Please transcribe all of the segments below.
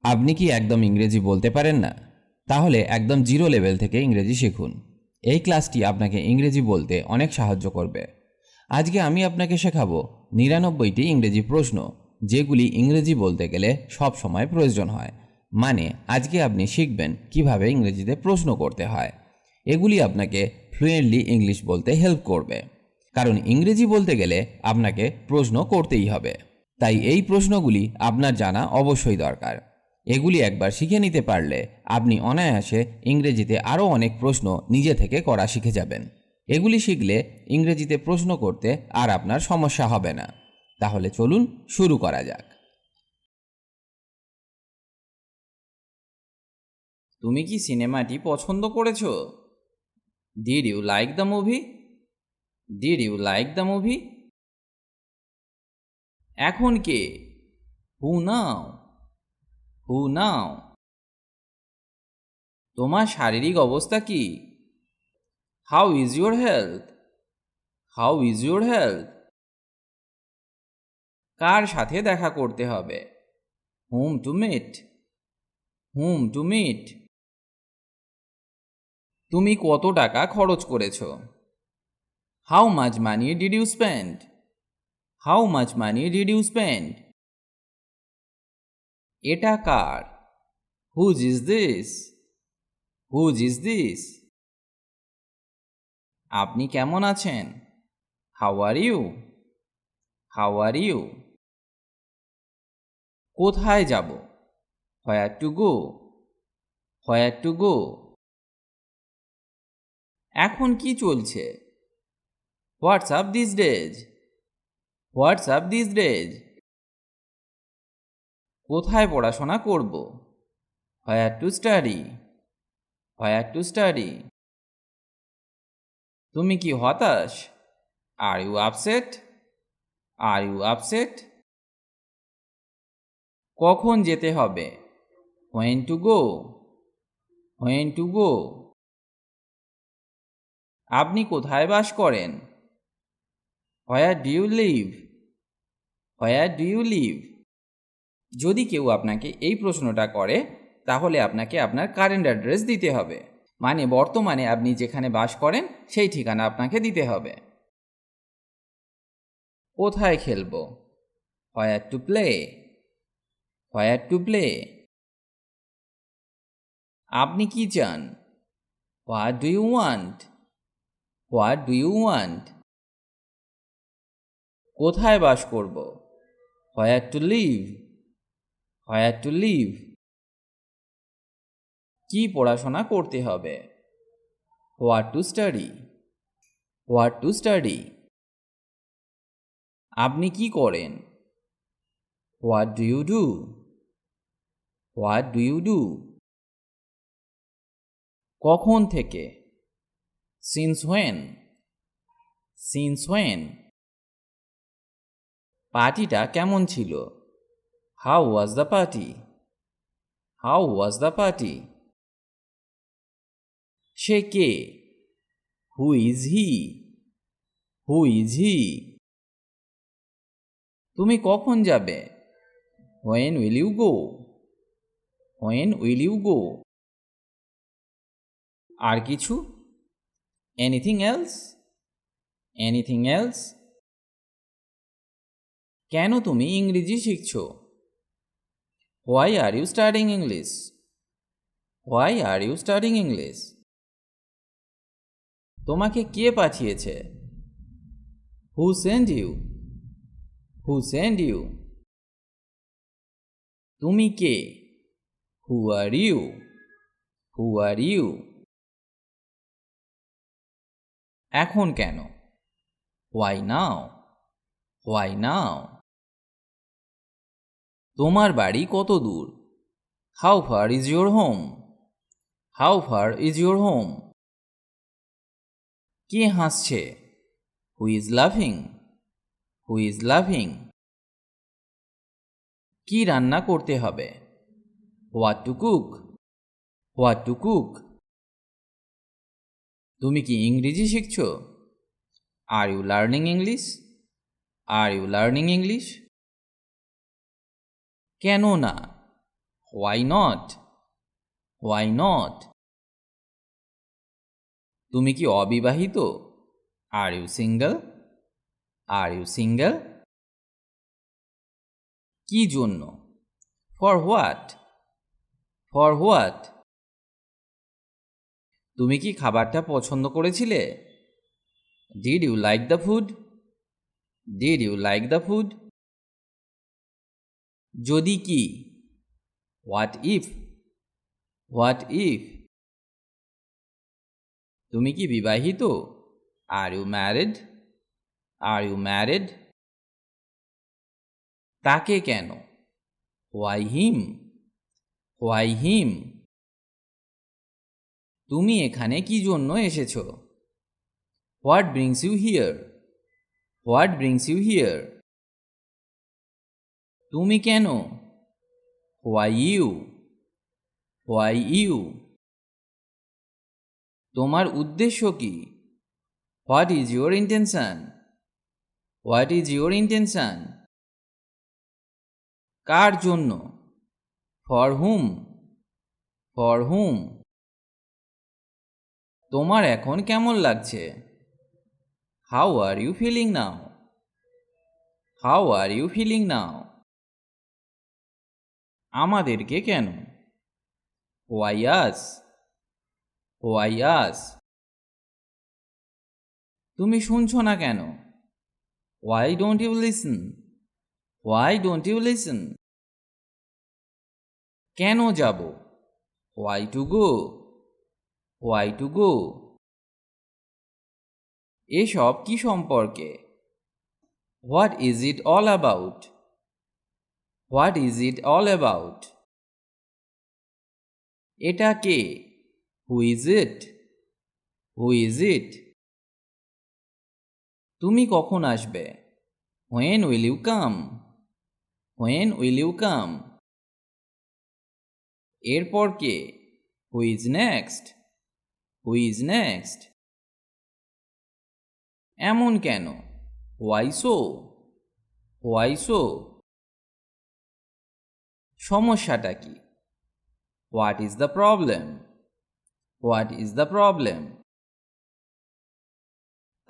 আপনি কি একদম ইংরেজি বলতে পারেন না? তাহলে একদম জিরো লেভেল থেকে ইংরেজি শিখুন। এই ক্লাসটি আপনাকে ইংরেজি বলতে অনেক সাহায্য করবে। আজকে আমি আপনাকে শেখাবো ৯৯টি ইংরেজি প্রশ্ন, যেগুলি ইংরেজি বলতে গেলে সব সময় প্রয়োজন হয়। মানে আজকে আপনি শিখবেন কিভাবে ইংরেজিতে প্রশ্ন করতে হয়। এগুলি আপনাকে ফ্লুয়েন্টলি ইংলিশ বলতে হেল্প করবে, কারণ ইংরেজি বলতে গেলে আপনাকে প্রশ্ন করতেই হবে। তাই এই প্রশ্নগুলি আপনার জানা অবশ্যই দরকার। এগুলি একবার শিখে নিতে পারলে আপনি অনায়াসে ইংরেজিতে আরও অনেক প্রশ্ন নিজে থেকে করা শিখে যাবেন। এগুলি শিখলে ইংরেজিতে প্রশ্ন করতে আর আপনার সমস্যা হবে না। তাহলে চলুন শুরু করা যাক। তুমি কি সিনেমাটি পছন্দ করেছো? Did you like the movie? Did you like the movie? এখন কে? হু নাও? হু নাও? তোমার শারীরিক অবস্থা কি? How is your health? How is your health? কার সাথে দেখা করতে হবে? Whom to meet? Whom to meet? তুমি কত টাকা খরচ করেছো? How much money did you spend? How much money did you spend? এটা কার? Whose is this? Whose is this? আপনি কেমন আছেন? How are you? How are you? কোথায় যাব? Where to go? Where to go? এখন কি চলছে? What's up this days? What's up this days? কোথায় পড়াশোনা করব? Where to study? Where to study? তুমি কি হতাশ? Are you upset? Are you upset? কখন যেতে হবে? When to go? When to go? আপনি কোথায় বাস করেন? Where do you live? Where do you live? যদি কেউ আপনাকে এই প্রশ্নটা করে, তাহলে আপনাকে আপনার কারেন্ট অ্যাড্রেস দিতে হবে। মানে বর্তমানে আপনি যেখানে বাস করেন সেই ঠিকানা আপনাকে দিতে হবে। কোথায় খেলবো? Where to play? Where to play? আপনি কি চান? What do you want? What do you want? কোথায় বাস করব? Where to live? Where to live? কি পড়াশোনা করতে হবে? What to study? What to study? আপনি কি করেন? What do you do? What do you do? কখন থেকে? Since when? Since when? পার্টিটা কেমন ছিল? How was the party? How was the party? সে কে? হু is he? Who is he? তুমি কখন যাবে? When will you go? When will you go? আর কিছু? Anything else? Anything else? কেন তুমি ইংরেজি শিখছো? Why are you studying English? Why are you studying English? তোমাকে কে পাঠিয়েছে? Who send you? Who send you? তুমি কে? হু are you? Who R you? এখন কেন? Why now? Why now? তোমার বাড়ি কত দূর? How far is your home? How far is your home? কে হাসছে? হু ইজ লাফিং? হু ইজ লাফিং? কি রান্না করতে হবে? What to cook? What to cook? তুমি কি ইংরেজি শিখছো? Are you learning English? Are you learning English? কেন না? Why not? Why not? তুমি কি অবিবাহিত? Are you single? Are you single? কি জন্য? For what? For what? তুমি কি খাবারটা পছন্দ করেছিলে? Did you like the food? Did you like the food? যদি কি? What if? What if? তুমি কি বিবাহিত? Are you married? Are you married? তাকে কেন? Why him? Why him? তুমি এখানে কি জন্য এসেছো? What brings you here? What brings you here? তুমি কেন? Why you? Why you? তোমার উদ্দেশ্য কি? What is your intention? What is your intention? কার জন্য? For whom? For whom? তোমার এখন কেমন লাগছে? How are you feeling now? How are you feeling now? আমাদেরকে কেন? Why us? Why us? তুমি শুনছো না কেন? Why don't you listen? Why don't you listen? কেন যাব? Why to go? Why to go? এসব কি সম্পর্কে? What is it all about? What is it all about? এটা কে? Who is it? Who is it? তুমি কখন আসবে? When will you come? When will you come? এরপর কে? Who is next? Who is next? এমন কেন? Why so? Why so? সমস্যাটা কি? What is the problem? What is the problem?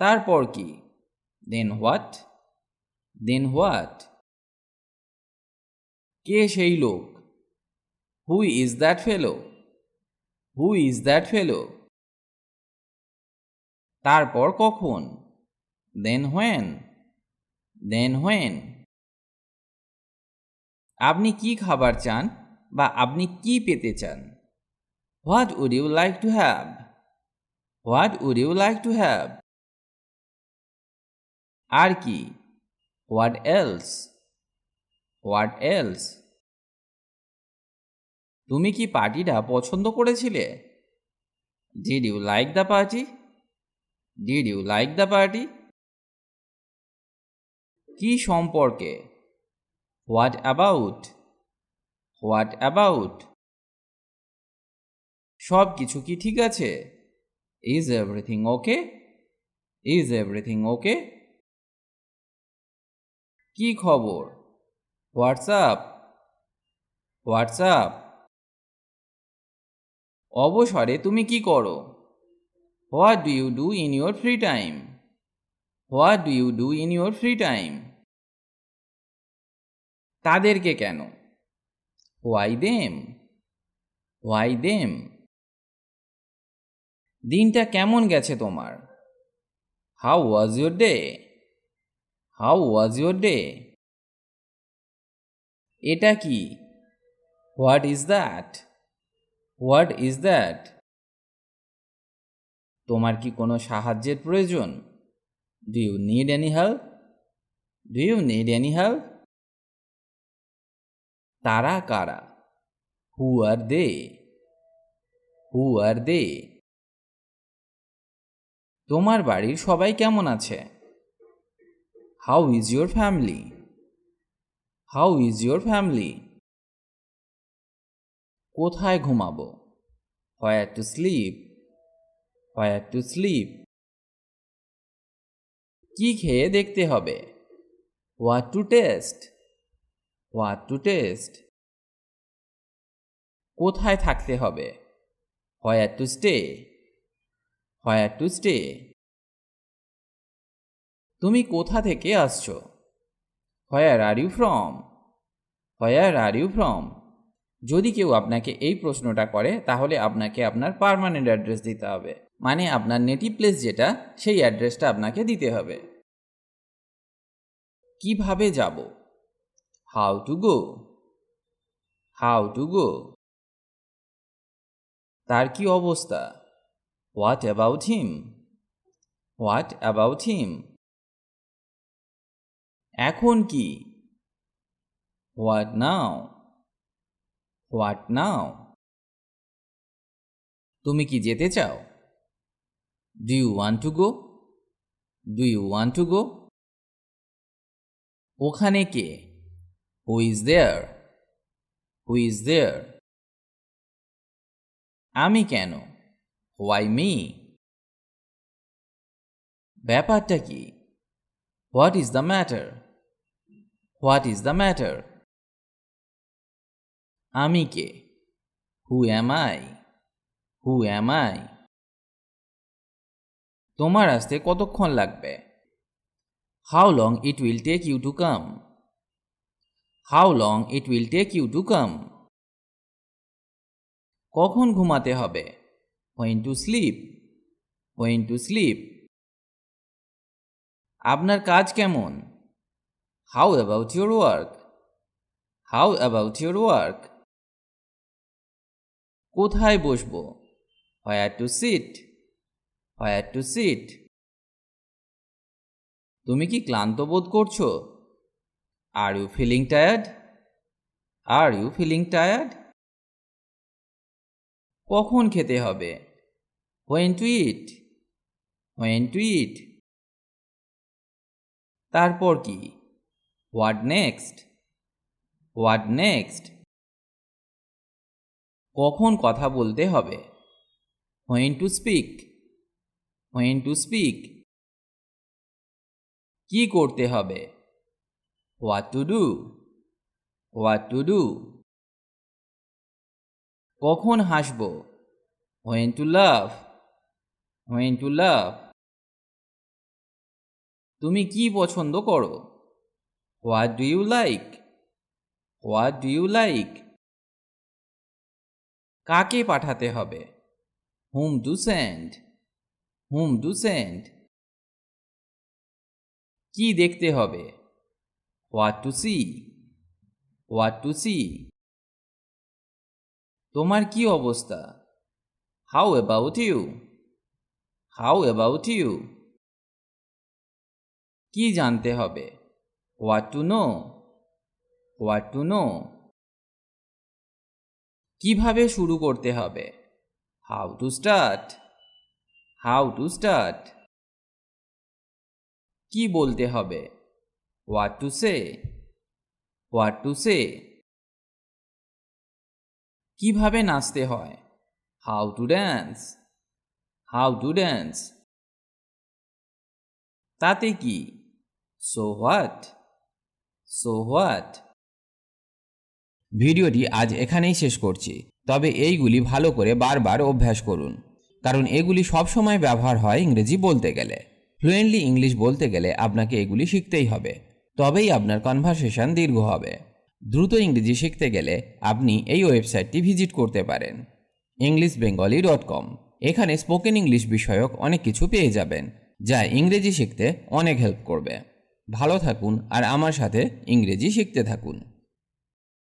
তারপর কি? Then what? Then what? কে সেই লোক? Who is that fellow? Who is that fellow? তারপর কখন? Then when? Then when? আপনি কি খাবার চান বা আপনি কি পেতে চান? What would you like to have? What would you like to have? আর কি? What else? What else? তুমি কি পার্টিটা পছন্দ করেছিলে? Did you like the party? Did you like the party? কি সম্পর্কে? What about? What about? সব কিছু কি ঠিক আছে? Is everything okay? Is everything okay? কি খবর? What's up? What's up? অবসরে তুমি কি করো? What do you do in your free time? What do you do in your free time? তাদেরকে কেন? Why them? Why them? দিনটা কেমন গেছে তোমার? How was your day? How was your day? এটা কি? What is that? What is that? তোমার কি কোনো সাহায্যের প্রয়োজন? Do you need any help? Do you need any help? তারা কারা? Who are they? Who are they? তোমার বাড়ির সবাই কেমন আছে? How is your family? How is your family? কোথায় ঘুমাবো? Where to sleep? Where to sleep? কি খেয়ে দেখতে হবে? What to taste? What to taste? কোথায় থাকতে হবে? Where to stay, where to stay. তুমি কোথা থেকে আসছো? Where are you from, where are you from. যদি কেউ আপনাকে এই প্রশ্নটা করে তাহলে আপনাকে আপনার পার্মানেন্ট অ্যাড্রেস দিতে হবে, মানে আপনার নেটিভ প্লেস যেটা সেই অ্যাড্রেসটা আপনাকে দিতে হবে। কিভাবে যাব? How to go, how to go. তার কি অবস্থা? What about him, what about him. এখন কি? What now, what now. তুমি কি যেতে চাও? Do you want to go, do you want to go. ওখানে কে? Who is there, who is there. আমি কেন? Why me. ব্যাপারটা কি? What is the matter, what is the matter. আমি কে? হু am I, who am I. তোমার আসতে কতক্ষণ লাগবে? How long it will take you to come, how long it will take you to come. কখন ঘুমাতে হবে? When to sleep, when to sleep. আপনার কাজ কেমন? How about your work, how about your work. কোথায় বসবো? Where to sit, where to sit. তুমি কি ক্লান্ত বোধ করছো? Are you feeling tired, are you feeling tired. কখন খেতে হবে? When to eat, when to ইট। তারপর কি? What next, what next. কখন কথা বলতে হবে? When to speak, when to speak. কি করতে হবে? What to do, what to do. কখন হাসবো? When to love, when to love. তুমি কি পছন্দ করো? What do you like, what do you like. কাকে পাঠাতে হবে? Whom to send, whom to send. কি দেখতে হবে? What to see, what to see. তোমার কি অবস্থা? How about you, how about you. কি জানতে হবে? What to know, what to know. কিভাবে শুরু করতে হবে? How to start, how to start. কি বলতে হবে? What to say, what to say. কিভাবে নাচতে হয়? How to dance, how to dance. তাতে কি? So what, so what. ভিডিওটি আজ এখানেই শেষ করছি, তবে এইগুলি ভালো করে বারবার অভ্যাস করুন, কারণ এগুলি সবসময় ব্যবহার হয় ইংরেজি বলতে গেলে। ফ্লুয়েন্টলি ইংলিশ বলতে গেলে আপনাকে এগুলি শিখতেই হবে, তবেই আপনার কনভারসেশন দীর্ঘ হবে। দ্রুত ইংরেজি শিখতে গেলে আপনি এই ওয়েবসাইটটি ভিজিট করতে পারেন, englishbengali.com। এখানে স্পোকেন ইংলিশ বিষয়ক অনেক কিছু পেয়ে যাবেন, যা ইংরেজি শিখতে অনেক হেল্প করবে। ভালো থাকুন আর আমার সাথে ইংরেজি শিখতে থাকুন।